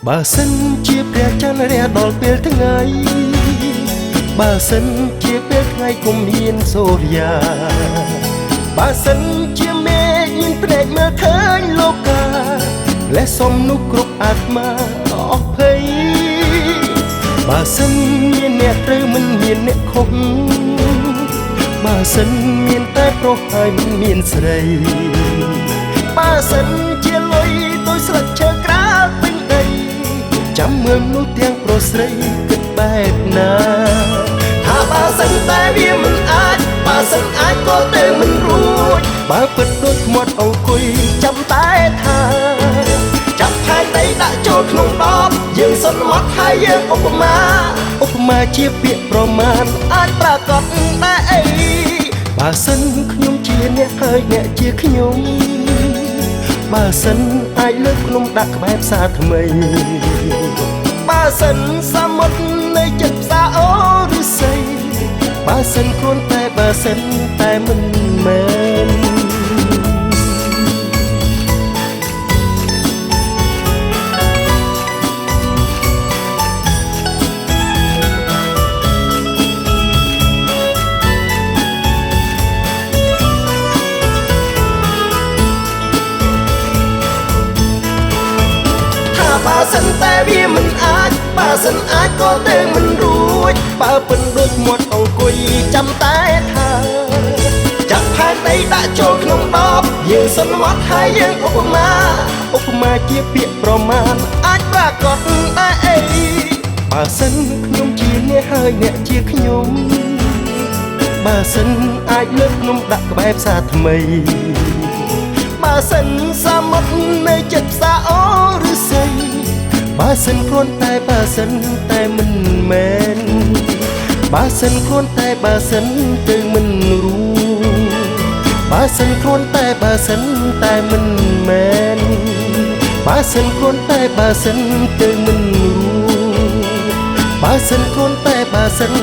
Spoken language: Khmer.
បើសិនជាព្រះច័ន្ទរះដល់ពេលថ្ងៃបើសិនជាពេលថ្ងៃគុំមានសូរ្យាបើសិនជាមេឃមានភ្នែកមើលឃើញលោកកាលេះសុំនោះគ្រប់អាត្មាអស់ភ័យបើសិនមានអ្នកត្រូវមិនមានអ្នកខុសបើសិនមានតែប្រុសហើយមិនមានស្រីបើសិនជាលុយដោយស្លឹកឈើក្រាលពេញដីចាំមើលនោះទាំងប្រុសស្រីគិតបែបណាថាបើសិនតែវាមិនអាចបើសិនអាចក៏ទៅមិនរួចបើពិតដូចមាត់អង្គុយចាំតែថាចាប់ផែនដីដាក់ចូលក្នុងដបយើងសុនមាត់ហើយយើងឧបមាជាពាក្យប្រមាណអាចប្រកបតែអីបើសិនខ្ញុំជាអ្នកហើយអ្នកជាខ្ញុំបើសិនអាចលើកខ្ញុំដាក់ក្បែរផ្សារថ្មីបើសិនសមុទ្រនៅចិត្តផ្សារអូឬស័យបើសិនគ្រាន់តែបើសិនតែមិនមែនបើសិនតែវាមិនអាចបើសិនអាចក៏ទៅមិនរួចបើពិនដូចមាត់អង្គុយចាំតែថាចាប់ផែនដីដាក់ចូលក្នុងដបយើងសុនមាត់ហើយយើងឧបមាជាពាក្យប្រមាណអាចប្រកបតែអីបើសិនខ្ញុំជាអ្នកហើយអ្នកជាខ្ញុំបើសិនអាចលើកខ្ញុំដាក់ក្បែរផ្សារថ្មីបើសិនសមុទ្រនៅចិត្តផ្សារអូឬស័យបើសិនគ្រាន់តែបើសិនតែមិនមែនបើសិនគ្រាន់តែបើសិនទៅមិនរួចបើសិនគ្រាន់តែបើសិនតែមិនមែនបើសិនគ្រាន់តែបើសិនទៅមិនរួចបើសិនគ្រាន់តែបើសិន